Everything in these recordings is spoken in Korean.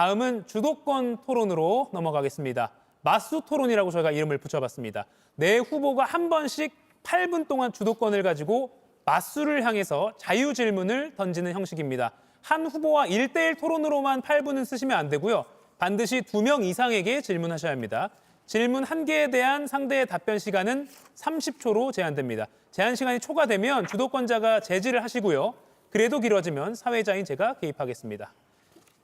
다음은 주도권 토론으로 넘어가겠습니다. 맞수 토론이라고 저희가 이름을 붙여봤습니다. 네 후보가 한 번씩 8분 동안 주도권을 가지고 맞수를 향해서 자유 질문을 던지는 형식입니다. 한 후보와 1대1 토론으로만 8분은 쓰시면 안 되고요. 반드시 2명 이상에게 질문하셔야 합니다. 질문 1개에 대한 상대의 답변 시간은 30초로 제한됩니다. 제한 시간이 초과되면 주도권자가 제지를 하시고요. 그래도 길어지면 사회자인 제가 개입하겠습니다.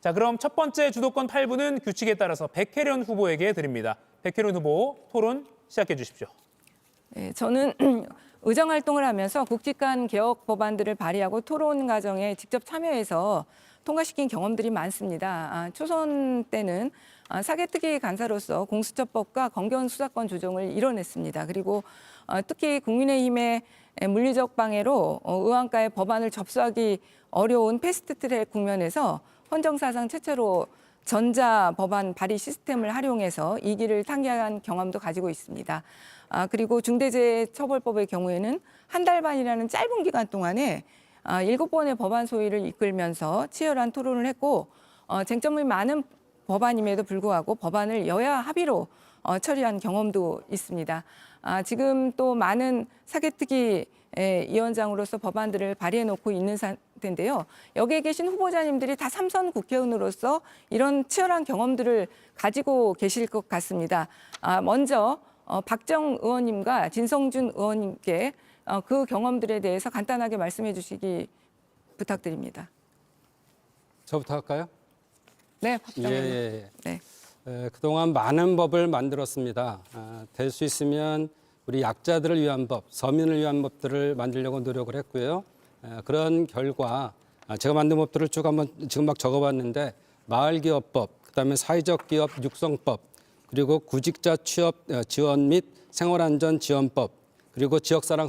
자, 그럼 첫 번째 주도권 8분은 규칙에 따라서 백혜련 후보에게 드립니다. 백혜련 후보 토론 시작해 주십시오. 네, 저는 의정활동을 하면서 국직간 개혁 법안들을 발의하고 토론 과정에 직접 참여해서 통과시킨 경험들이 많습니다. 초선 때는 사개특위 간사로서 공수처법과 검경 수사권 조정을 이뤄냈습니다. 그리고 특히 국민의힘의 물리적 방해로 의원가의 법안을 접수하기 어려운 패스트트랙 국면에서 헌정사상 최초로 전자법안 발의 시스템을 활용해서 이기를 상기한 경험도 가지고 있습니다. 그리고 중대재해처벌법의 경우에는 한 달 반이라는 짧은 기간 동안에 7번의 법안 소위를 이끌면서 치열한 토론을 했고 쟁점이 많은 법안임에도 불구하고 법안을 여야 합의로 처리한 경험도 있습니다. 지금 또 많은 사개특위 위원장으로서 법안들을 발의해놓고 있는 상태인데요. 여기에 계신 후보자님들이 다 삼선 국회의원으로서 이런 치열한 경험들을 가지고 계실 것 같습니다. 먼저 박정 의원님과 진성준 의원님께 그 경험들에 대해서 간단하게 말씀해 주시기 부탁드립니다. 저부터 할까요? 네, 박정 의원. 예. 네. 그동안 많은 법을 만들었습니다. 될 수 있으면 우리 약자들을 위한 법, 서민을 위한 법들을 만들려고 노력을 했고요. 그런 결과 제가 만든 법들을 쭉 한번 지금 막 적어봤는데 마을기업법, 그다음에 사회적 기업 육성법, 그리고 구직자 취업 지원 및 생활안전 지원법, 그리고 지역사랑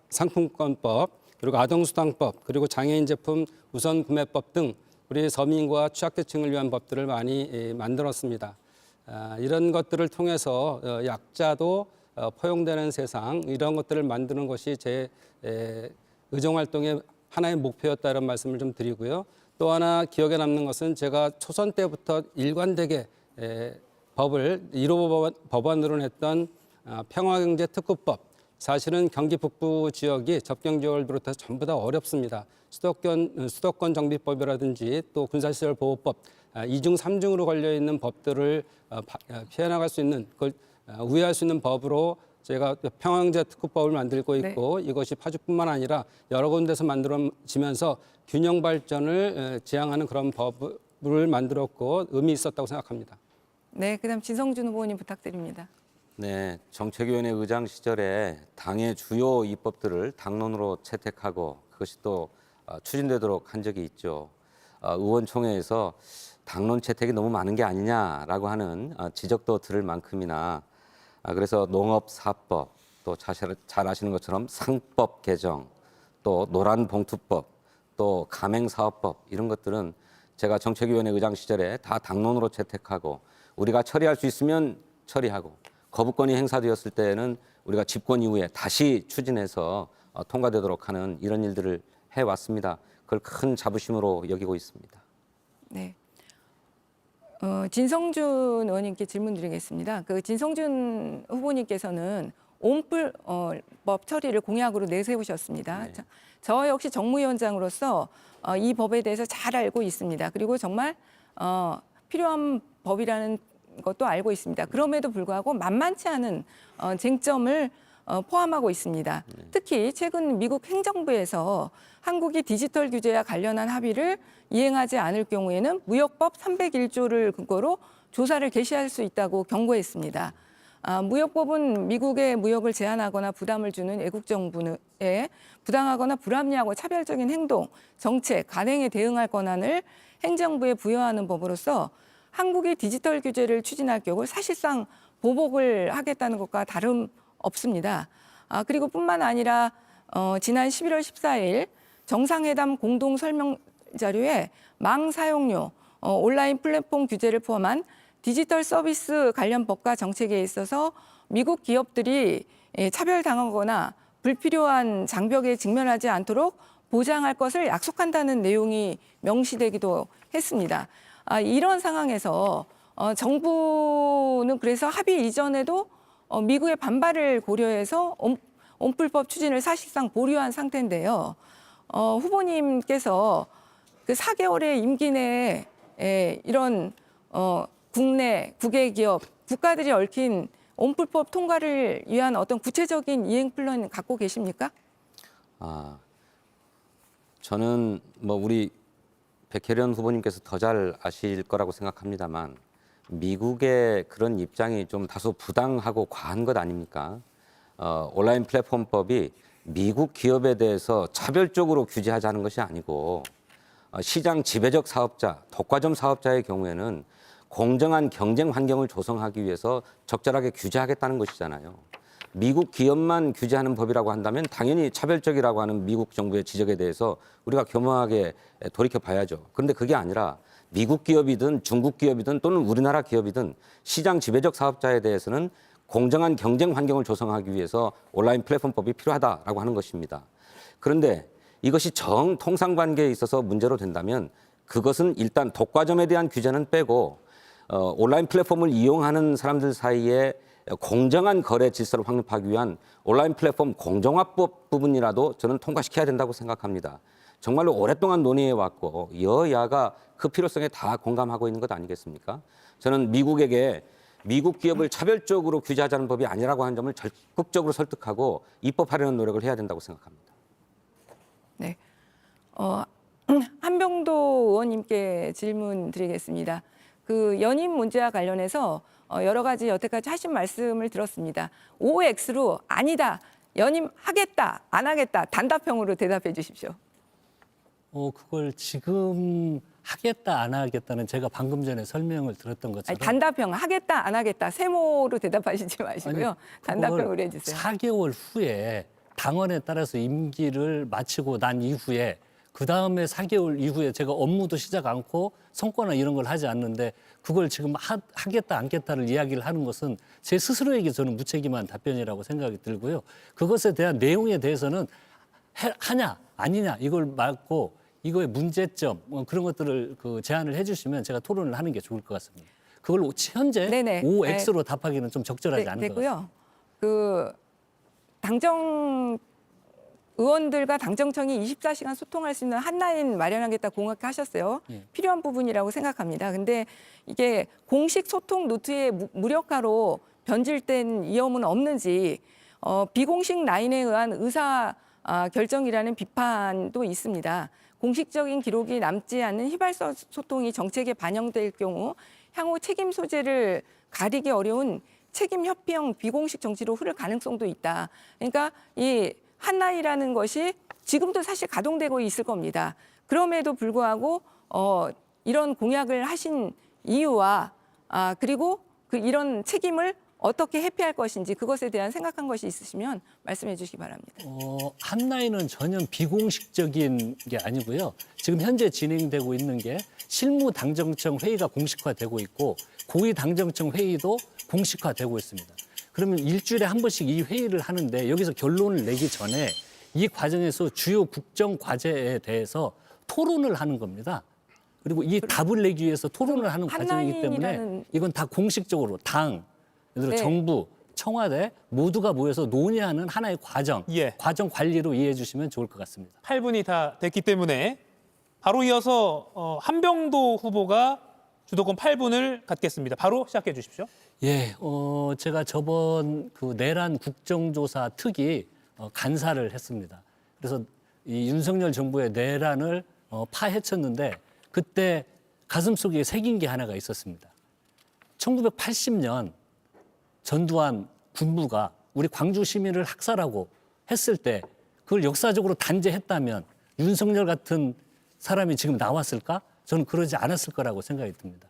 상품권법, 그리고 아동수당법, 그리고 장애인 제품 우선 구매법 등 우리 서민과 취약계층을 위한 법들을 많이 만들었습니다. 이런 것들을 통해서 약자도 포용되는 세상, 이런 것들을 만드는 것이 제 의정활동의 하나의 목표였다는 말씀을 좀 드리고요. 또 하나 기억에 남는 것은 제가 초선 때부터 일관되게 법을 1호 법안으로 냈던 평화경제특구법, 사실은 경기 북부 지역이 접경 지역을 비롯해서 전부 다 어렵습니다. 수도권 정비법이라든지 또 군사시설 보호법, 2중, 3중으로 걸려있는 법들을 피해나갈 수 있는, 그걸 우회할 수 있는 법으로 제가 평화경제특구법을 만들고 있고, 네. 이것이 파주뿐만 아니라 여러 군데서 만들어지면서 균형 발전을 지향하는 그런 법을 만들었고 의미 있었다고 생각합니다. 네, 그다음 진성준 후보님 부탁드립니다. 네, 정책위원회 의장 시절에 당의 주요 입법들을 당론으로 채택하고 그것이 또 추진되도록 한 적이 있죠. 의원총회에서 당론 채택이 너무 많은 게 아니냐라고 하는 지적도 들을 만큼이나 그래서 농업사법, 또 잘 아시는 것처럼 상법 개정, 또 노란봉투법, 또 가맹사업법 이런 것들은 제가 정책위원회 의장 시절에 다 당론으로 채택하고 우리가 처리할 수 있으면 처리하고 거부권이 행사되었을 때는 우리가 집권 이후에 다시 추진해서 통과되도록 하는 이런 일들을 해왔습니다. 그걸 큰 자부심으로 여기고 있습니다. 네. 진성준 의원님께 질문 드리겠습니다. 그 진성준 후보님께서는 온풀법 처리를 공약으로 내세우셨습니다. 네. 저 역시 정무위원장으로서 이 법에 대해서 잘 알고 있습니다. 그리고 정말 필요한 법이라는 것도 알고 있습니다. 그럼에도 불구하고 만만치 않은 쟁점을 포함하고 있습니다. 특히 최근 미국 행정부에서 한국이 디지털 규제와 관련한 합의를 이행하지 않을 경우에는 무역법 301조를 근거로 조사를 개시할 수 있다고 경고했습니다. 무역법은 미국의 무역을 제한하거나 부담을 주는 외국 정부에 부당하거나 불합리하고 차별적인 행동, 정책, 관행에 대응할 권한을 행정부에 부여하는 법으로서 한국이 디지털 규제를 추진할 경우 사실상 보복을 하겠다는 것과 다름없습니다. 그리고 뿐만 아니라 지난 11월 14일 정상회담 공동 설명 자료에 망 사용료, 온라인 플랫폼 규제를 포함한 디지털 서비스 관련 법과 정책에 있어서 미국 기업들이 차별당하거나 불필요한 장벽에 직면하지 않도록 보장할 것을 약속한다는 내용이 명시되기도 했습니다. 이런 상황에서 정부는 그래서 합의 이전에도 미국의 반발을 고려해서 온풀법 추진을 사실상 보류한 상태인데요. 후보님께서 그 4개월의 임기 내에 이런 국내 국외 기업 국가들이 얽힌 온풀법 통과를 위한 어떤 구체적인 이행 플랜 갖고 계십니까? 저는 뭐 우리 백혜련 후보님께서 더 잘 아실 거라고 생각합니다만 미국의 그런 입장이 좀 다소 부당하고 과한 것 아닙니까? 온라인 플랫폼법이 미국 기업에 대해서 차별적으로 규제하자는 것이 아니고 시장 지배적 사업자, 독과점 사업자의 경우에는 공정한 경쟁 환경을 조성하기 위해서 적절하게 규제하겠다는 것이잖아요. 미국 기업만 규제하는 법이라고 한다면 당연히 차별적이라고 하는 미국 정부의 지적에 대해서 우리가 겸허하게 돌이켜 봐야죠. 그런데 그게 아니라 미국 기업이든 중국 기업이든 또는 우리나라 기업이든 시장 지배적 사업자에 대해서는 공정한 경쟁 환경을 조성하기 위해서 온라인 플랫폼법이 필요하다라고 하는 것입니다. 그런데 이것이 정통상관계에 있어서 문제로 된다면 그것은 일단 독과점에 대한 규제는 빼고 온라인 플랫폼을 이용하는 사람들 사이에 공정한 거래 질서를 확립하기 위한 온라인 플랫폼 공정화법 부분이라도 저는 통과시켜야 된다고 생각합니다. 정말로 오랫동안 논의해 왔고 여야가 그 필요성에 다 공감하고 있는 것 아니겠습니까? 저는 미국에게 미국 기업을 차별적으로 규제하자는 법이 아니라고 하는 점을 적극적으로 설득하고 입법하려는 노력을 해야 된다고 생각합니다. 네. 한병도 의원님께 질문 드리겠습니다. 그 연임 문제와 관련해서 여러 가지 여태까지 하신 말씀을 들었습니다. OX로 아니다, 연임하겠다, 안 하겠다, 단답형으로 대답해 주십시오. 그걸 지금 하겠다 안 하겠다는 제가 방금 전에 설명을 들었던 것처럼 단답형 하겠다, 안 하겠다, 세모로 대답하시지 마시고요. 단답형으로 해주세요. 4개월 후에 당원에 따라서 임기를 마치고 난 이후에 그 다음에 4개월 이후에 제가 업무도 시작 않고 성과나 이런 걸 하지 않는데 그걸 지금 하겠다 안겠다를 이야기를 하는 것은 제 스스로에게 저는 무책임한 답변이라고 생각이 들고요. 그것에 대한 내용에 대해서는 하냐 아니냐 이걸 말고 이거의 문제점 그런 것들을 제안을 해주시면 제가 토론을 하는 게 좋을 것 같습니다. 그걸 현재 네네. OX로 답하기는 좀 적절하지 않은 것 같습니다. 그 당정 의원들과 당정청이 24시간 소통할 수 있는 한라인 마련하겠다 공약하셨어요. 필요한 부분이라고 생각합니다. 근데 이게 공식 소통 노트의 무력화로 변질된 위험은 없는지 비공식 라인에 의한 의사 결정이라는 비판도 있습니다. 공식적인 기록이 남지 않는 휘발성 소통이 정책에 반영될 경우 향후 책임 소재를 가리기 어려운 책임 협의형 비공식 정치로 흐를 가능성도 있다. 그러니까 이 한라인이라는 것이 지금도 사실 가동되고 있을 겁니다. 그럼에도 불구하고 이런 공약을 하신 이유와 그리고 이런 책임을 어떻게 회피할 것인지 그것에 대한 생각한 것이 있으시면 말씀해 주시기 바랍니다. 한라인은 전혀 비공식적인 게 아니고요. 지금 현재 진행되고 있는 게 실무 당정청 회의가 공식화되고 있고 고위 당정청 회의도 공식화되고 있습니다. 그러면 일주일에 한 번씩 이 회의를 하는데 여기서 결론을 내기 전에 이 과정에서 주요 국정 과제에 대해서 토론을 하는 겁니다. 그리고 이 답을 내기 위해서 토론을 하는 과정이기 때문에 이건 다 공식적으로 당, 예를 들어 정부, 청와대 모두가 모여서 논의하는 하나의 과정, 과정 관리로 이해해 주시면 좋을 것 같습니다. 8분이 다 됐기 때문에 바로 이어서 한병도 후보가 주도권 8분을 갖겠습니다. 바로 시작해 주십시오. 예, 제가 저번 그 내란 국정조사 특위 간사를 했습니다. 그래서 이 윤석열 정부의 내란을 파헤쳤는데 그때 가슴속에 새긴 게 하나가 있었습니다. 1980년 전두환 군부가 우리 광주 시민을 학살하고 했을 때 그걸 역사적으로 단죄했다면 윤석열 같은 사람이 지금 나왔을까? 저는 그러지 않았을 거라고 생각이 듭니다.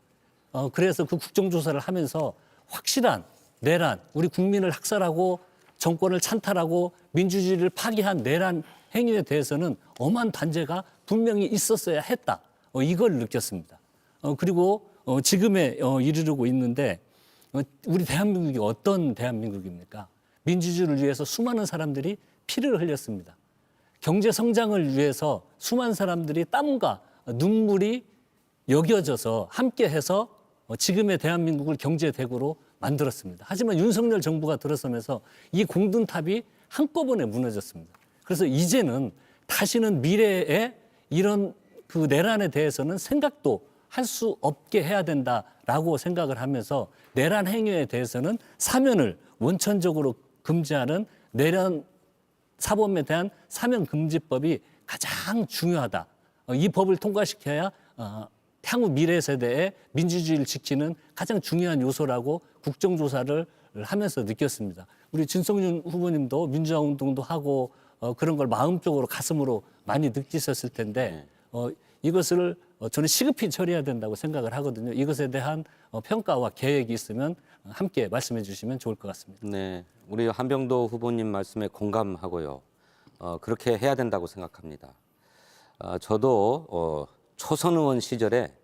그래서 그 국정조사를 하면서 확실한 내란, 우리 국민을 학살하고 정권을 찬탈하고 민주주의를 파기한 내란 행위에 대해서는 엄한 단죄가 분명히 있었어야 했다. 이걸 느꼈습니다. 그리고 지금에 이르르고 있는데 우리 대한민국이 어떤 대한민국입니까? 민주주의를 위해서 수많은 사람들이 피를 흘렸습니다. 경제 성장을 위해서 수많은 사람들이 땀과 눈물이 여겨져서 함께해서 지금의 대한민국을 경제 대국으로 만들었습니다. 하지만 윤석열 정부가 들어서면서 이 공든탑이 한꺼번에 무너졌습니다. 그래서 이제는 다시는 미래에 이런 그 내란에 대해서는 생각도 할 수 없게 해야 된다라고 생각을 하면서 내란 행위에 대해서는 사면을 원천적으로 금지하는 내란 사범에 대한 사면 금지법이 가장 중요하다. 이 법을 통과시켜야 향후 미래 세대의 민주주의를 지키는 가장 중요한 요소라고 국정조사를 하면서 느꼈습니다. 우리 진성준 후보님도 민주화 운동도 하고 그런 걸 마음적으로 가슴으로 많이 느끼셨을 텐데 이것을 저는 시급히 처리해야 된다고 생각을 하거든요. 이것에 대한 평가와 계획이 있으면 함께 말씀해 주시면 좋을 것 같습니다. 네, 우리 한병도 후보님 말씀에 공감하고요. 그렇게 해야 된다고 생각합니다. 저도 초선 의원 시절에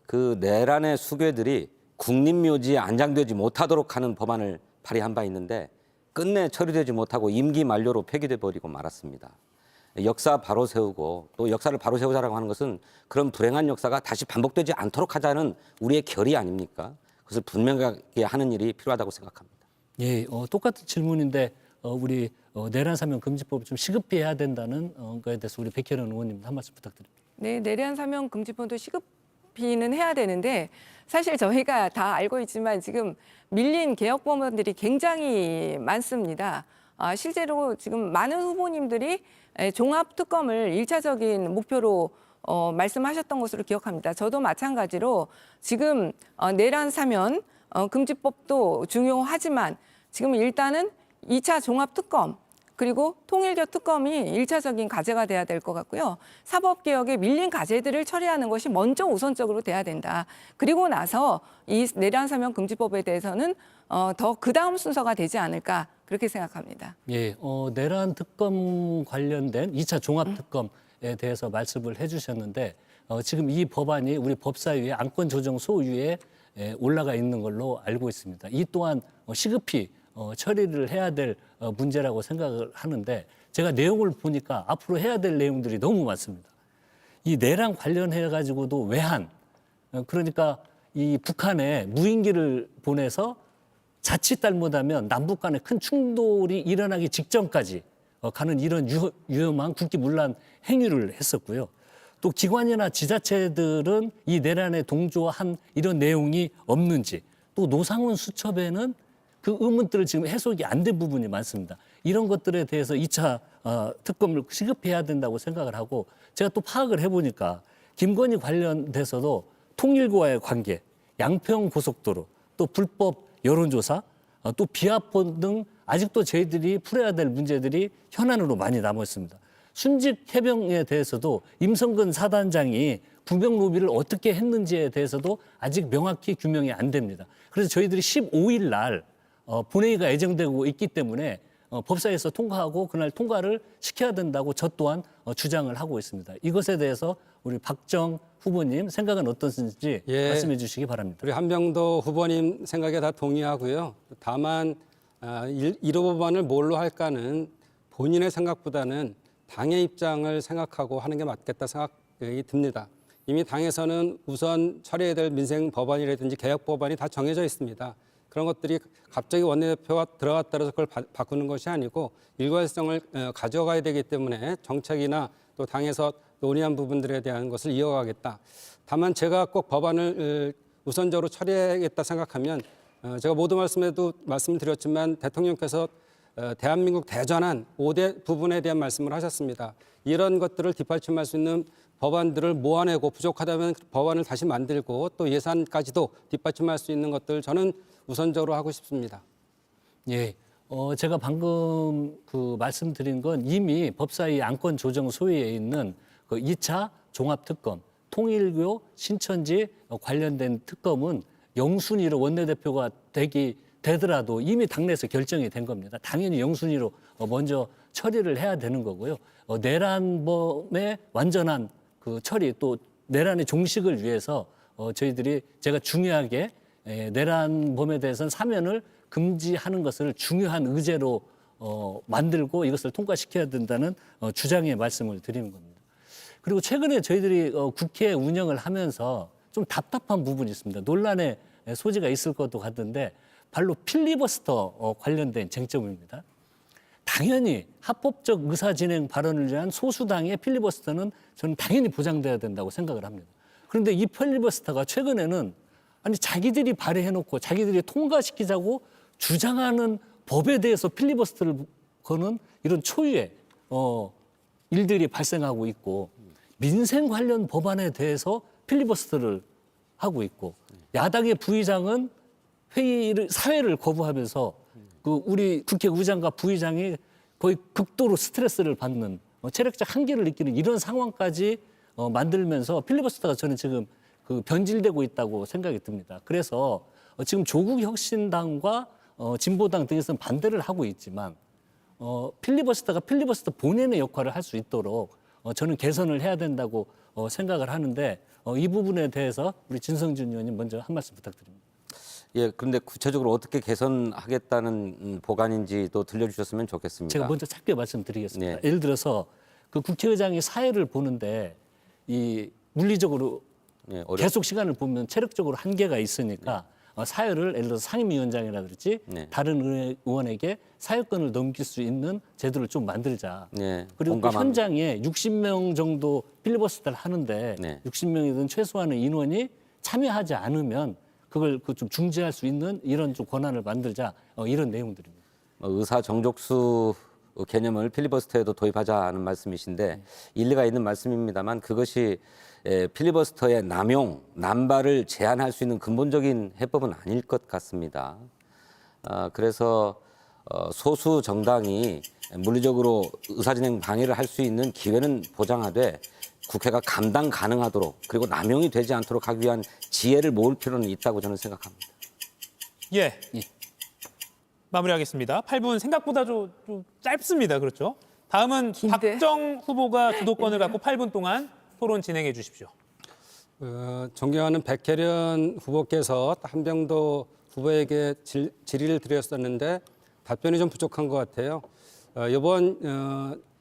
그 내란의 수괴들이 국립묘지에 안장되지 못하도록 하는 법안을 발의한 바 있는데 끝내 처리되지 못하고 임기 만료로 폐기돼 버리고 말았습니다. 역사 바로 세우고 또 역사를 바로 세우자라고 하는 것은 그런 불행한 역사가 다시 반복되지 않도록 하자는 우리의 결의 아닙니까? 그것을 분명하게 하는 일이 필요하다고 생각합니다. 예, 똑같은 질문인데 우리 내란 사면 금지법을 좀 시급히 해야 된다는 거에 대해서 우리 백혜련 의원님 한 말씀 부탁드립니다. 네, 내란 사면 금지법도 시급히는 해야 되는데 사실 저희가 다 알고 있지만 지금 밀린 개혁 법안들이 굉장히 많습니다. 실제로 지금 많은 후보님들이 종합 특검을 일차적인 목표로 말씀하셨던 것으로 기억합니다. 저도 마찬가지로 지금 내란 사면 금지법도 중요하지만 지금 일단은 2차 종합 특검 그리고 통일교 특검이 일차적인 과제가 돼야 될 것 같고요. 사법개혁에 밀린 과제들을 처리하는 것이 먼저 우선적으로 돼야 된다. 그리고 나서 이 내란 사면 금지법에 대해서는 더 그다음 순서가 되지 않을까 그렇게 생각합니다. 예, 내란 특검 관련된 2차 종합 특검에 대해서 말씀을 해주셨는데 지금 이 법안이 우리 법사위의 안건조정 소위에 올라가 있는 걸로 알고 있습니다. 이 또한 시급히 처리를 해야 될 문제라고 생각을 하는데 제가 내용을 보니까 앞으로 해야 될 내용들이 너무 많습니다. 이 내란 관련해 가지고도 외환, 그러니까 이 북한에 무인기를 보내서 자칫 잘못하면 남북 간에 큰 충돌이 일어나기 직전까지 가는 이런 위험한 국기문란 행위를 했었고요. 또 기관이나 지자체들은 이 내란에 동조한 이런 내용이 없는지, 또 노상훈 수첩에는 그 의문들을 지금 해석이 안 된 부분이 많습니다. 이런 것들에 대해서 2차 특검을 시급해야 된다고 생각을 하고 제가 또 파악을 해보니까 김건희 관련돼서도 통일교와의 관계, 양평 고속도로, 또 불법 여론조사, 또 비합본 등 아직도 저희들이 풀어야 될 문제들이 현안으로 많이 남아 있습니다. 순직 해병에 대해서도 임성근 사단장이 구명 로비를 어떻게 했는지에 대해서도 아직 명확히 규명이 안 됩니다. 그래서 저희들이 15일 날 본회의가 예정되고 있기 때문에 법사위에서 통과하고 그날 통과를 시켜야 된다고 저 또한 주장을 하고 있습니다. 이것에 대해서 우리 박정 후보님 생각은 어떠신지 말씀해 주시기 바랍니다. 우리 한병도 후보님 생각에 다 동의하고요. 다만 1호 법안을 뭘로 할까는 본인의 생각보다는 당의 입장을 생각하고 하는 게 맞겠다 생각이 듭니다. 이미 당에서는 우선 처리해야 될 민생 법안이라든지 개혁 법안이 다 정해져 있습니다. 그런 것들이 갑자기 원내대표가 들어갔다 해서 그걸 바꾸는 것이 아니고 일관성을 가져가야 되기 때문에 정책이나 또 당에서 논의한 부분들에 대한 것을 이어가겠다. 다만 제가 꼭 법안을 우선적으로 처리하겠다 생각하면 제가 모두 말씀에도 말씀드렸지만 대통령께서 대한민국 대전환 5대 부분에 대한 말씀을 하셨습니다. 이런 것들을 뒷받침할 수 있는 법안들을 모아내고 부족하다면 법안을 다시 만들고 또 예산까지도 뒷받침할 수 있는 것들 저는 우선적으로 하고 싶습니다. 예, 제가 방금 그 말씀드린 건 이미 법사위 안건 조정 소위에 있는 그 2차 종합특검, 통일교 신천지 관련된 특검은 영순위로 원내대표가 되더라도 이미 당내에서 결정이 된 겁니다. 당연히 영순위로 먼저 처리를 해야 되는 거고요. 내란범의 완전한 그 처리 또 내란의 종식을 위해서 저희들이 제가 중요하게 내란범에 대해서는 사면을 금지하는 것을 중요한 의제로 만들고 이것을 통과시켜야 된다는 주장의 말씀을 드리는 겁니다. 그리고 최근에 저희들이 국회 운영을 하면서 좀 답답한 부분이 있습니다. 논란의 소지가 있을 것도 같은데 바로 필리버스터 관련된 쟁점입니다. 당연히 합법적 의사진행 발언을 위한 소수당의 필리버스터는 저는 당연히 보장돼야 된다고 생각을 합니다. 그런데 이 필리버스터가 최근에는 아니 자기들이 발의해놓고 자기들이 통과시키자고 주장하는 법에 대해서 필리버스터를 거는 이런 초유의 일들이 발생하고 있고 민생 관련 법안에 대해서 필리버스터를 하고 있고 야당의 부의장은 사회를 거부하면서 그 우리 국회의장과 부의장이 거의 극도로 스트레스를 받는 체력적 한계를 느끼는 이런 상황까지 만들면서 필리버스터가 저는 지금 그 변질되고 있다고 생각이 듭니다. 그래서 지금 조국혁신당과 진보당 등에서는 반대를 하고 있지만 필리버스터가 필리버스터 본연의 역할을 할 수 있도록 저는 개선을 해야 된다고 생각을 하는데 이 부분에 대해서 우리 진성준 의원님 먼저 한 말씀 부탁드립니다. 예, 그런데 구체적으로 어떻게 개선하겠다는 보관인지도 들려주셨으면 좋겠습니다. 제가 먼저 짧게 말씀드리겠습니다. 네. 예를 들어서 그 국회의장이 사회를 보는데 이 물리적으로 예, 계속 시간을 보면 체력적으로 한계가 있으니까 사회를 예를 들어서 상임위원장이라든지 네. 다른 의원에게 사회권을 넘길 수 있는 제도를 좀 만들자. 네, 그리고 그 공감합니다. 현장에 60명 정도 필리버스터를 하는데 네. 60명이든 최소한의 인원이 참여하지 않으면 그걸 좀 중지할 수 있는 이런 좀 권한을 만들자 이런 내용들입니다. 의사 정족수 개념을 필리버스터에도 도입하자는 말씀이신데 일리가 있는 말씀입니다만 그것이 필리버스터의 남용, 남발을 제한할 수 있는 근본적인 해법은 아닐 것 같습니다. 그래서 소수 정당이 물리적으로 의사진행 방해를 할 수 있는 기회는 보장하되 국회가 감당 가능하도록 그리고 남용이 되지 않도록 하기 위한 지혜를 모을 필요는 있다고 저는 생각합니다. 예. 마무리하겠습니다. 8분 생각보다 좀 짧습니다. 그렇죠? 다음은 긴데? 박정 후보가 주도권을 갖고 8분 동안 토론 진행해 주십시오. 존경하는 백혜련 후보께서 한병도 후보에게 질의를 드렸었는데 답변이 좀 부족한 것 같아요. 이번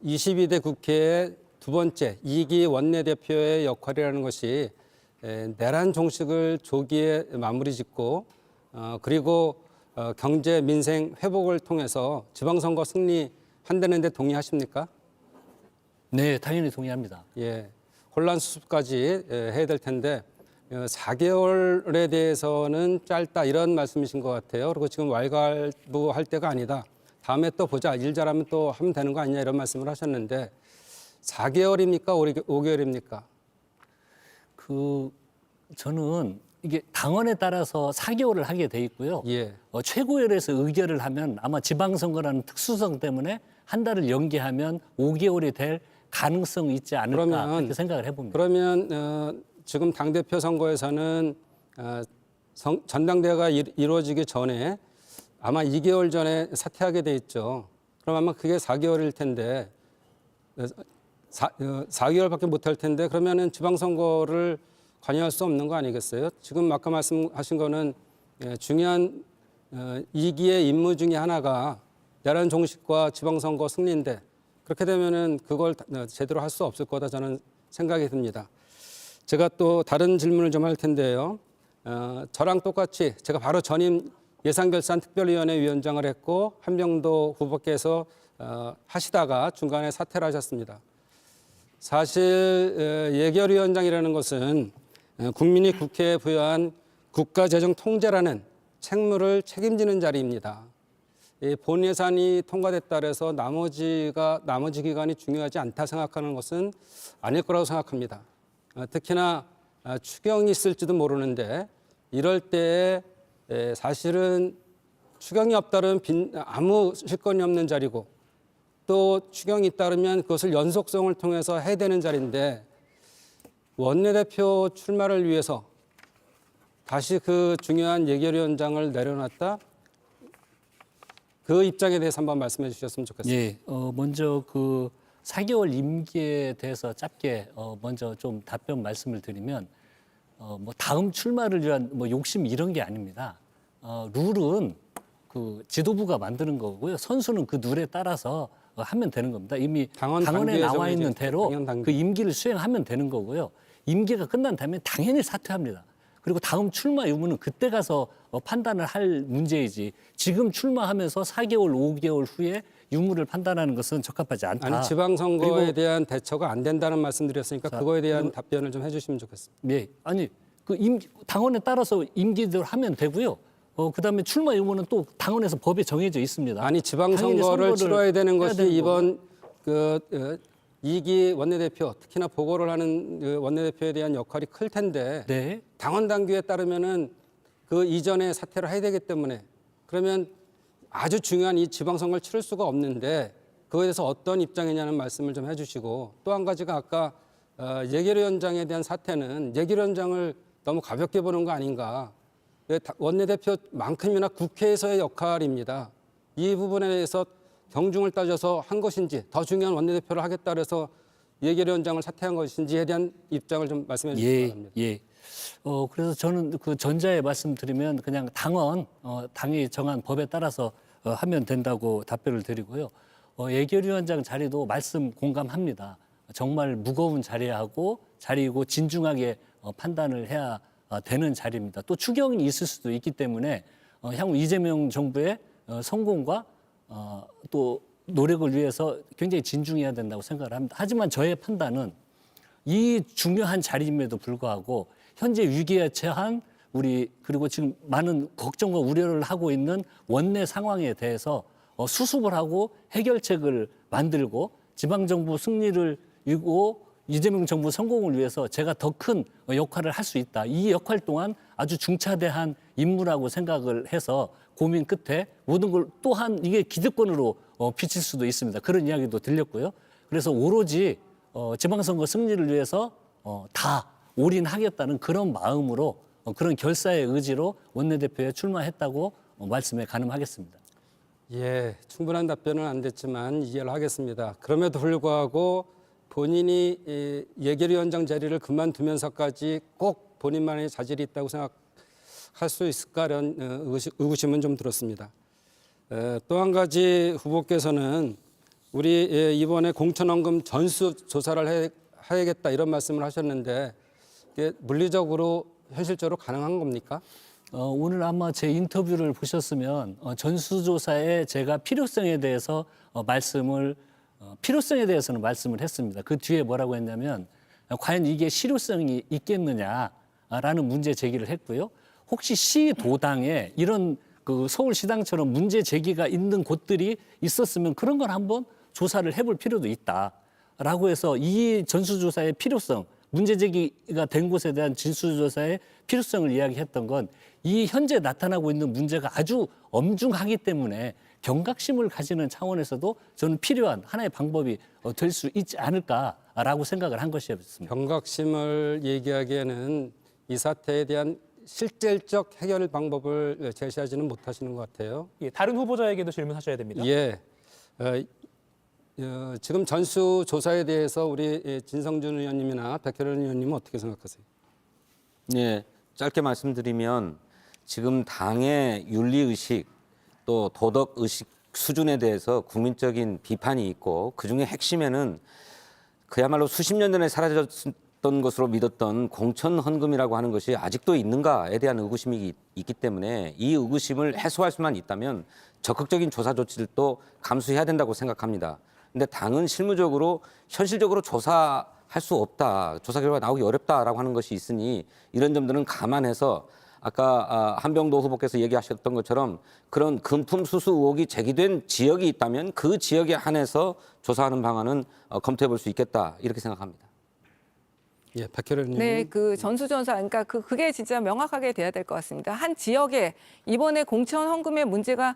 22대 국회의 두 번째 2기 원내대표의 역할이라는 것이 내란 종식을 조기에 마무리 짓고 그리고 경제 민생 회복을 통해서 지방선거 승리한다는 데 동의하십니까? 네, 당연히 동의합니다. 예, 혼란 수습까지 해야 될 텐데 4개월에 대해서는 짧다 이런 말씀이신 것 같아요. 그리고 지금 왈가왈부할 때가 아니다. 다음에 또 보자. 일 잘하면 또 하면 되는 거 아니냐 이런 말씀을 하셨는데 4개월입니까? 5개월입니까? 저는 이게 당원에 따라서 4개월을 하게 돼 있고요. 예. 최고위원회에서 의결을 하면 아마 지방선거라는 특수성 때문에 한 달을 연기하면 5개월이 될 가능성이 있지 않을까 그렇게 생각을 해봅니다. 그러면 지금 당대표 선거에서는 전당대회가 이루어지기 전에 아마 2개월 전에 사퇴하게 돼 있죠. 그럼 아마 그게 4개월일 텐데 4개월밖에 못할 텐데 그러면은 지방선거를 관여할 수 없는 거 아니겠어요? 지금 아까 말씀하신 거는 중요한 2기의 임무 중에 하나가 내란 종식과 지방선거 승리인데 그렇게 되면은 그걸 제대로 할 수 없을 거다 저는 생각이 듭니다. 제가 또 다른 질문을 좀 할 텐데요. 저랑 똑같이 제가 바로 전임 예산결산특별위원회 위원장을 했고 한병도 후보께서 하시다가 중간에 사퇴를 하셨습니다. 사실 예결위원장이라는 것은 국민이 국회에 부여한 국가재정통제라는 책무를 책임지는 자리입니다. 본 예산이 통과됐다 해서 나머지 기간이 중요하지 않다 생각하는 것은 아닐 거라고 생각합니다. 특히나 추경이 있을지도 모르는데 이럴 때에 사실은 추경이 없다면 아무 실권이 없는 자리고 또 추경이 있다면 그것을 연속성을 통해서 해야 되는 자리인데 원내대표 출마를 위해서 다시 그 중요한 예결위원장을 내려놨다. 그 입장에 대해서 한번 말씀해 주셨으면 좋겠습니다. 예, 먼저 그 4개월 임기에 대해서 짧게 먼저 좀 답변 말씀을 드리면 뭐 다음 출마를 위한 뭐 욕심 이런 게 아닙니다. 룰은 그 지도부가 만드는 거고요. 선수는 그 룰에 따라서 하면 되는 겁니다. 이미 당원 당원에 단계에서 나와 있는 이제 대로 당연 단계. 그 임기를 수행하면 되는 거고요. 임기가 끝난 다음에 당연히 사퇴합니다. 그리고 다음 출마 유무는 그때 가서 판단을 할 문제이지 지금 출마하면서 4개월, 5개월 후에 유무를 판단하는 것은 적합하지 않다. 아니 지방선거에 그리고 대한 대처가 안 된다는 말씀드렸으니까 그거에 대한 답변을 좀 해주시면 좋겠습니다. 예, 아니 그 당원에 따라서 임기대로 하면 되고요. 그다음에 출마 유무는 또 당원에서 법에 정해져 있습니다. 아니 당연히 지방선거를 선거를 치러야 되는 해야 것이 되는 이번 그 2기 원내대표 특히나 보고를 하는 그 원내대표에 대한 역할이 클 텐데 네. 당원 당규에 따르면은 그 이전에 사퇴를 해야 되기 때문에 그러면 아주 중요한 이 지방선거를 치를 수가 없는데 그거에 대해서 어떤 입장이냐는 말씀을 좀 해주시고 또 한 가지가 아까 예결위원장에 대한 사퇴는 예결위원장을 너무 가볍게 보는 거 아닌가. 원내대표만큼이나 국회에서의 역할입니다. 이 부분에 대해서 경중을 따져서 한 것인지 더 중요한 원내대표를 하겠다 그래서 예결위원장을 사퇴한 것인지에 대한 입장을 좀 말씀해 주시기 바랍니다. 예. 그래서 저는 그 전자에 말씀드리면 그냥 당이 정한 법에 따라서 하면 된다고 답변을 드리고요. 예결위원장 자리도 말씀 공감합니다. 정말 무거운 자리이고 진중하게 판단을 해야 되는 자리입니다. 또 추경이 있을 수도 있기 때문에 향후 이재명 정부의 성공과 또 노력을 위해서 굉장히 진중해야 된다고 생각을 합니다. 하지만 저의 판단은 이 중요한 자리임에도 불구하고 현재 위기에 처한 그리고 지금 많은 걱정과 우려를 하고 있는 원내 상황에 대해서 수습을 하고 해결책을 만들고 지방정부 승리를 이루고 이재명 정부 성공을 위해서 제가 더 큰 역할을 할 수 있다. 이 역할 동안 아주 중차대한 임무라고 생각을 해서 고민 끝에 모든 걸 또한 이게 기득권으로 비칠 수도 있습니다. 그런 이야기도 들렸고요. 그래서 오로지 지방선거 승리를 위해서 다 올인하겠다는 그런 마음으로 그런 결사의 의지로 원내대표에 출마했다고 말씀에 가늠하겠습니다. 예, 충분한 답변은 안 됐지만 이해를 하겠습니다. 그럼에도 불구하고 본인이 예결위원장 자리를 그만두면서까지 꼭 본인만의 자질이 있다고 생각할 수 있을까라는 의구심은 좀 들었습니다. 또 한 가지 후보께서는 우리 이번에 공천원금 전수 조사를 해야겠다 이런 말씀을 하셨는데 이게 물리적으로 현실적으로 가능한 겁니까? 오늘 아마 제 인터뷰를 보셨으면 전수조사의 제가 필요성에 대해서 필요성에 대해서는 말씀을 했습니다. 그 뒤에 뭐라고 했냐면 과연 이게 실효성이 있겠느냐라는 문제 제기를 했고요. 혹시 시도당에 이런 그 서울시당처럼 문제 제기가 있는 곳들이 있었으면 그런 걸 한번 조사를 해볼 필요도 있다라고 해서 이 전수조사의 필요성, 문제 제기가 된 곳에 대한 진수조사의 필요성을 이야기했던 건 이 현재 나타나고 있는 문제가 아주 엄중하기 때문에 경각심을 가지는 차원에서도 저는 필요한 하나의 방법이 될 수 있지 않을까라고 생각을 한 것이었습니다. 경각심을 얘기하기에는 이 사태에 대한 실질적 해결 방법을 제시하지는 못하시는 것 같아요. 예, 다른 후보자에게도 질문하셔야 됩니다. 예. 지금 전수조사에 대해서 우리 진성준 의원님이나 백혜련 의원님은 어떻게 생각하세요? 네, 짧게 말씀드리면 지금 당의 윤리의식 또 도덕의식 수준에 대해서 국민적인 비판이 있고 그중에 핵심에는 그야말로 수십 년 전에 사라졌던 것으로 믿었던 공천헌금이라고 하는 것이 아직도 있는가에 대한 의구심이 있기 때문에 이 의구심을 해소할 수만 있다면 적극적인 조사 조치들도 감수해야 된다고 생각합니다. 근데 당은 실무적으로 현실적으로 조사할 수 없다. 조사 결과가 나오기 어렵다라고 하는 것이 있으니 이런 점들은 감안해서 아까 한병도 후보께서 얘기하셨던 것처럼 그런 금품 수수 의혹이 제기된 지역이 있다면 그 지역에 한해서 조사하는 방안은 검토해 볼 수 있겠다 이렇게 생각합니다. 예, 백혜련 의원님. 네, 그 전수조사, 그러니까 그게 진짜 명확하게 돼야 될 것 같습니다. 한 지역에 이번에 공천 헌금의 문제가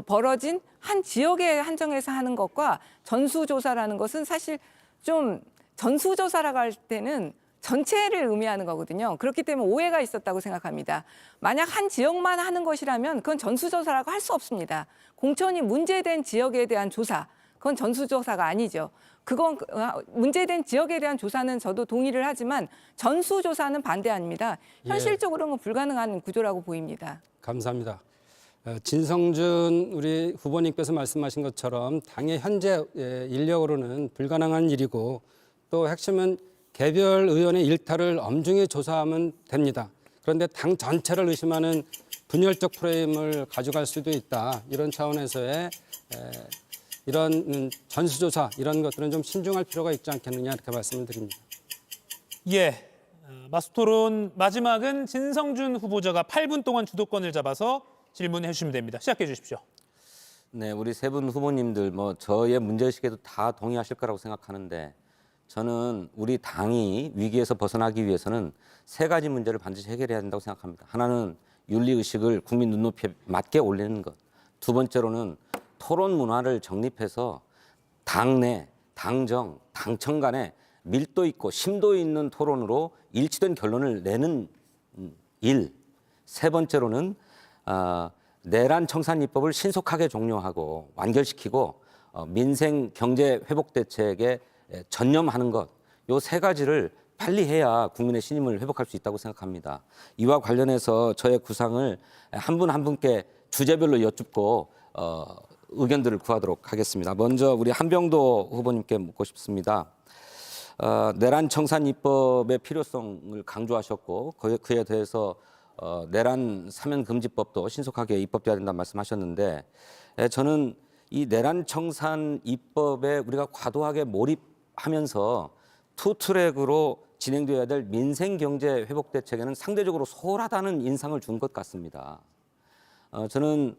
벌어진 한 지역에 한정해서 하는 것과 전수조사라는 것은 사실 좀 전수조사라고 할 때는 전체를 의미하는 거거든요. 그렇기 때문에 오해가 있었다고 생각합니다. 만약 한 지역만 하는 것이라면 그건 전수조사라고 할 수 없습니다. 공천이 문제된 지역에 대한 조사, 그건 전수조사가 아니죠. 그건 문제된 지역에 대한 조사는 저도 동의를 하지만 전수조사는 반대 아닙니다. 현실적으로는 불가능한 구조라고 보입니다. 감사합니다. 진성준 우리 후보님께서 말씀하신 것처럼 당의 현재 인력으로는 불가능한 일이고 또 핵심은 개별 의원의 일탈을 엄중히 조사하면 됩니다. 그런데 당 전체를 의심하는 분열적 프레임을 가져갈 수도 있다. 이런 차원에서의 이런 전수조사 이런 것들은 좀 신중할 필요가 있지 않겠느냐 이렇게 말씀을 드립니다. 예. 마수토론 마지막은 진성준 후보자가 8분 동안 주도권을 잡아서 질문해 주시면 됩니다. 시작해 주십시오. 네, 우리 세 분 후보님들 뭐 저의 문제의식에도 다 동의하실 거라고 생각하는데 저는 우리 당이 위기에서 벗어나기 위해서는 세 가지 문제를 반드시 해결해야 된다고 생각합니다. 하나는 윤리의식을 국민 눈높이에 맞게 올리는 것. 두 번째로는 토론 문화를 정립해서 당내, 당정, 당청 간에 밀도 있고 심도 있는 토론으로 일치된 결론을 내는 일. 세 번째로는 내란 청산 입법을 신속하게 종료하고 완결시키고 민생 경제 회복 대책에 전념하는 것. 요 세 가지를 빨리 해야 국민의 신임을 회복할 수 있다고 생각합니다. 이와 관련해서 저의 구상을 한 분 한 분께 주제별로 여쭙고 의견들을 구하도록 하겠습니다. 먼저 우리 한병도 후보님께 묻고 싶습니다. 내란 청산 입법의 필요성을 강조하셨고 그에 대해서 내란 사면 금지법도 신속하게 입법돼야 된다는 말씀하셨는데 저는 이 내란 청산 입법에 우리가 과도하게 몰입하면서 투트랙으로 진행되어야 될 민생 경제 회복 대책에는 상대적으로 소홀하다는 인상을 준 것 같습니다. 저는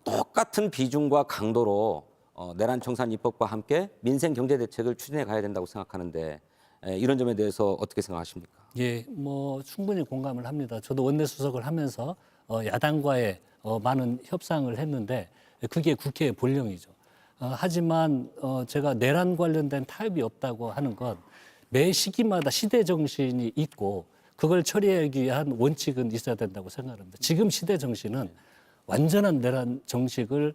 똑같은 비중과 강도로 내란 청산 입법과 함께 민생 경제 대책을 추진해 가야 된다고 생각하는데 이런 점에 대해서 어떻게 생각하십니까? 예, 뭐 충분히 공감을 합니다. 저도 원내수석을 하면서 야당과의 많은 협상을 했는데 그게 국회의 본령이죠. 하지만 제가 내란 관련된 타협이 없다고 하는 건 매 시기마다 시대 정신이 있고 그걸 처리하기 위한 원칙은 있어야 된다고 생각합니다. 지금 시대 정신은 완전한 내란 정식을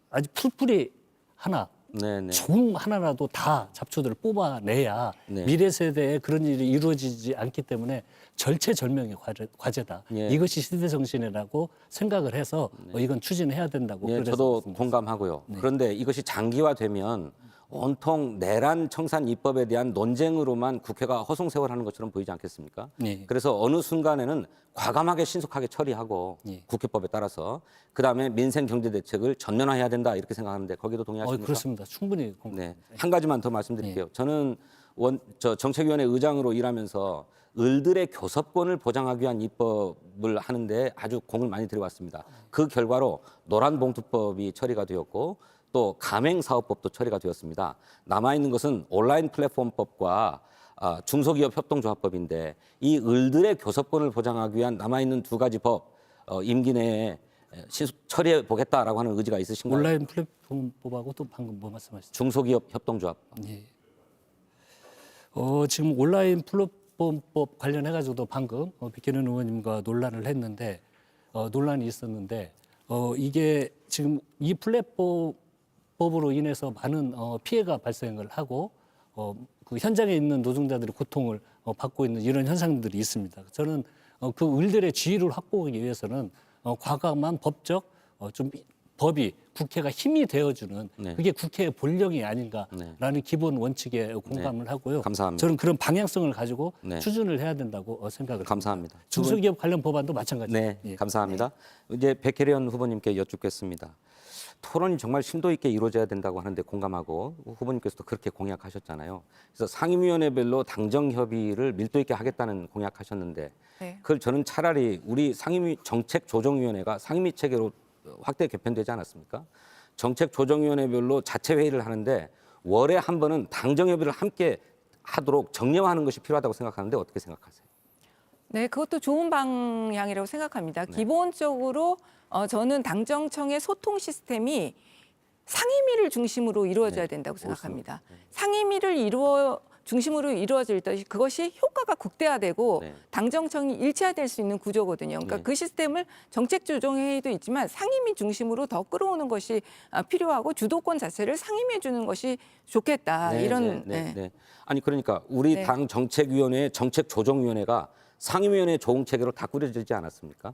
아주 풀뿌리 하나 네네. 조금 하나라도 다 잡초들을 뽑아내야 네. 미래 세대에 그런 일이 이루어지지 않기 때문에 절체절명의 과제다. 예. 이것이 시대 정신이라고 생각을 해서 이건 추진해야 된다고. 예, 그래서 저도 말씀드렸습니다. 공감하고요. 그런데 이것이 장기화되면 온통 내란 청산 입법에 대한 논쟁으로만 국회가 허송세월하는 것처럼 보이지 않겠습니까? 예. 그래서 어느 순간에는 과감하게 신속하게 처리하고 예. 국회법에 따라서 그다음에 민생 경제 대책을 전면화해야 된다 이렇게 생각하는데 거기도 동의하십니까? 그렇습니다. 충분히 공감합니다. 네, 한 가지만 더 말씀드릴게요. 저는 정책위원회 의장으로 일하면서 을들의 교섭권을 보장하기 위한 입법을 하는데 아주 공을 많이 들여왔습니다. 그 결과로 노란봉투법이 처리가 되었고 또 가맹사업법도 처리가 되었습니다. 남아있는 것은 온라인 플랫폼법과 중소기업 협동조합법인데 이 을들의 교섭권을 보장하기 위한 남아있는 두 가지 법 임기 내에 신속 처리해 보겠다라고 하는 의지가 있으신가요? 온라인 플랫폼법하고 또 방금 뭐 말씀하셨죠? 중소기업 협동조합. 예. 지금 온라인 플랫폼법 관련해가지고도 방금 백현현 의원님과 논란을 했는데 논란이 있었는데 이게 지금 이 플랫폼법으로 인해서 많은 피해가 발생을 하고 그 현장에 있는 노동자들이 고통을 받고 있는 이런 현상들이 있습니다. 저는 그 을들의 지위를 확보하기 위해서는 과감한 법적 좀 법이 국회가 힘이 되어주는 네. 그게 국회의 본령이 아닌가라는 네. 기본 원칙에 공감을 하고요. 감사합니다. 저는 그런 방향성을 가지고 네. 추진을 해야 된다고 생각을 감사합니다. 합니다. 중소기업 관련 법안도 마찬가지입니다. 네, 예. 감사합니다. 이제 백혜련 후보님께 여쭙겠습니다. 토론이 정말 심도 있게 이루어져야 된다고 하는데 공감하고 후보님께서도 그렇게 공약하셨잖아요. 그래서 상임위원회별로 당정 협의를 밀도 있게 하겠다는 공약하셨는데 네. 그걸 저는 차라리 우리 상임위 정책조정위원회가 상임위 체계로 확대 개편되지 않았습니까? 정책조정위원회별로 자체 회의를 하는데 월에 한 번은 당정 협의를 함께 하도록 정례화하는 것이 필요하다고 생각하는데 어떻게 생각하세요? 네, 그것도 좋은 방향이라고 생각합니다. 기본적으로 저는 당정청의 소통 시스템이 상임위를 중심으로 이루어져야 된다고 생각합니다. 상임위를 중심으로 이루어질 때 그것이 효과가 극대화되고 네. 당정청이 일체화될 수 있는 구조거든요. 그러니까 네. 그 시스템을 정책조정회의도 있지만 상임위 중심으로 더 끌어오는 것이 필요하고 주도권 자체를 상임위에 주는 것이 좋겠다. 이런 네. 아니 그러니까 우리 네. 당 정책위원회 정책조정위원회가 상임위원회 조응 체계로 다 꾸려지지 않았습니까?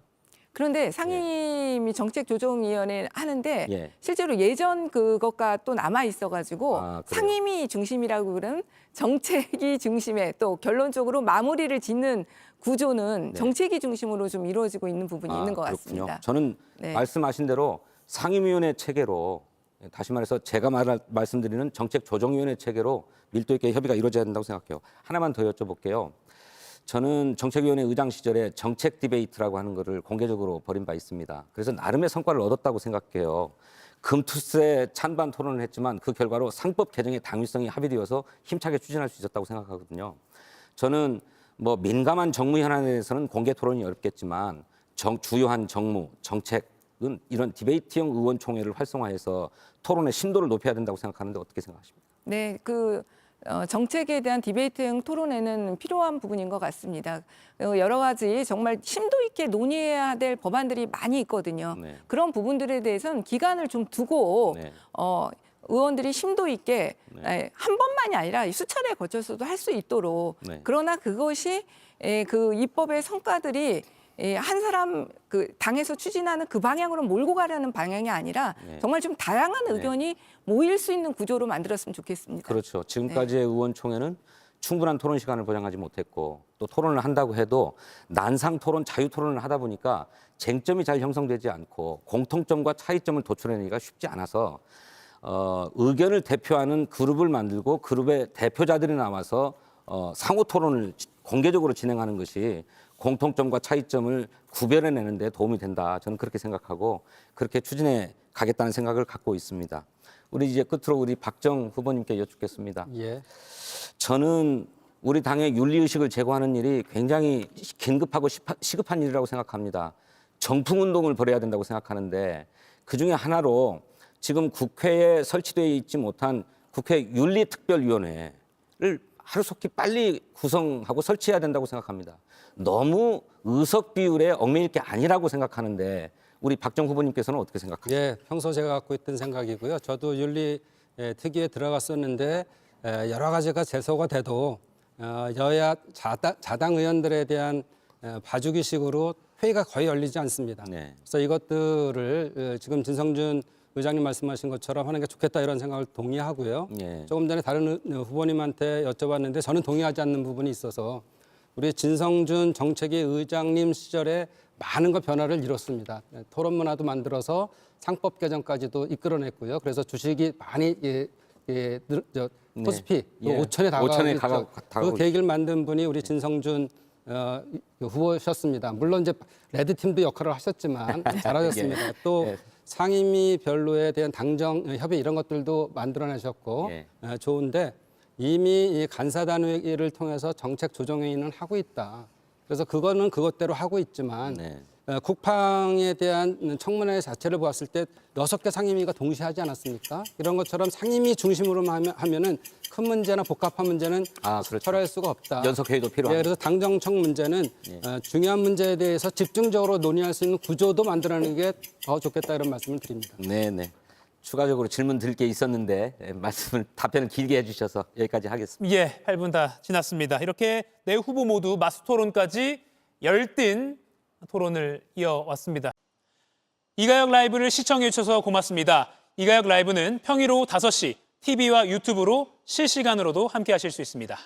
그런데 상임위 정책조정위원회 하는데 예. 실제로 예전 그것과 또 남아 있어가지고 아, 그래요? 상임위 중심이라고 그러는 정책위 중심에 또 결론적으로 마무리를 짓는 구조는 네. 정책위 중심으로 좀 이루어지고 있는 부분이 있는 것 그렇군요. 같습니다. 저는 네. 말씀하신 대로 상임위원회 체계로 다시 말해서 제가 말씀드리는 정책조정위원회 체계로 밀도 있게 협의가 이루어져야 된다고 생각해요. 하나만 더 여쭤볼게요. 저는 정책위원회 의장 시절에 정책 디베이트라고 하는 것을 공개적으로 벌인 바 있습니다. 그래서 나름의 성과를 얻었다고 생각해요. 금투세 찬반 토론을 했지만 그 결과로 상법 개정의 당위성이 합의되어서 힘차게 추진할 수 있었다고 생각하거든요. 저는 뭐 민감한 정무 현안에 대해서는 공개 토론이 어렵겠지만 주요한 정무, 정책은 이런 디베이트형 의원총회를 활성화해서 토론의 심도를 높여야 된다고 생각하는데 어떻게 생각하십니까? 네, 정책에 대한 디베이트형 토론회는 필요한 부분인 것 같습니다. 여러 가지 정말 심도 있게 논의해야 될 법안들이 많이 있거든요. 네. 그런 부분들에 대해서는 기간을 좀 두고 네. 의원들이 심도 있게 한 번만이 아니라 수차례 거쳐서도 할 수 있도록 네. 그러나 그것이 그 입법의 성과들이 한 사람 당에서 추진하는 그 방향으로 몰고 가려는 방향이 아니라 네. 정말 좀 다양한 의견이 모일 수 있는 구조로 만들었으면 좋겠습니다. 그렇죠. 지금까지의 의원총회는 충분한 토론 시간을 보장하지 못했고 또 토론을 한다고 해도 난상 토론, 자유 토론을 하다 보니까 쟁점이 잘 형성되지 않고 공통점과 차이점을 도출해내기가 쉽지 않아서 의견을 대표하는 그룹을 만들고 그룹의 대표자들이 나와서 상호 토론을 공개적으로 진행하는 것이 공통점과 차이점을 구별해내는 데 도움이 된다. 저는 그렇게 생각하고 그렇게 추진해 가겠다는 생각을 갖고 있습니다. 우리 이제 끝으로 우리 박정 후보님께 여쭙겠습니다. 예. 저는 우리 당의 윤리의식을 제고하는 일이 굉장히 긴급하고 시급한 일이라고 생각합니다. 정풍운동을 벌여야 된다고 생각하는데 그중에 하나로 지금 국회에 설치되어 있지 못한 국회 윤리특별위원회를 하루속히 빨리 구성하고 설치해야 된다고 생각합니다. 너무 의석 비율에 얽매일 게 아니라고 생각하는데 우리 박정 후보님께서는 어떻게 생각하세요? 예, 평소 제가 갖고 있던 생각이고요. 저도 윤리 특위에 들어갔었는데 여러 가지가 제소가 돼도 여야 자당 의원들에 대한 봐주기식으로 회의가 거의 열리지 않습니다. 네. 그래서 이것들을 지금 진성준 의장님 말씀하신 것처럼 하는 게 좋겠다 이런 생각을 동의하고요. 예. 조금 전에 다른 후보님한테 여쭤봤는데 저는 동의하지 않는 부분이 있어서 우리 진성준 정책위 의장님 시절에 많은 거 변화를 이뤘습니다. 토론 문화도 만들어서 상법 개정까지도 이끌어냈고요. 그래서 주식이 많이 코스피 예. 5천에 5천에 다가가고 다가가고 그 계기를 만든 분이 우리 진성준 후보셨습니다. 물론 이제 레드 팀도 역할을 하셨지만 잘하셨습니다. 또 예. 상임위 별로에 대한 당정 협의 이런 것들도 만들어내셨고 예. 좋은데 이미 이 간사단회를 통해서 정책 조정회의는 하고 있다. 그래서 그거는 그것대로 하고 있지만 네. 국방에 대한 청문회 자체를 보았을 때 6개 상임위가 동시에 하지 않았습니까? 이런 것처럼 상임위 중심으로만 하면은 큰 문제나 복잡한 문제는 그렇죠. 처리할 수가 없다. 연석회의도 예, 필요합니다. 그래서 당정청 문제는 중요한 문제에 대해서 집중적으로 논의할 수 있는 구조도 만들어내는 게 더 좋겠다 이런 말씀을 드립니다. 네네. 추가적으로 질문 드릴 게 있었는데 답변을 길게 해주셔서 여기까지 하겠습니다. 예, 8분 다 지났습니다. 이렇게 네 후보 모두 마스 토론까지 열띤 토론을 이어왔습니다. 이가혁 라이브를 시청해 주셔서 고맙습니다. 이가혁 라이브는 평일 오후 5시 TV와 유튜브로 실시간으로도 함께 하실 수 있습니다.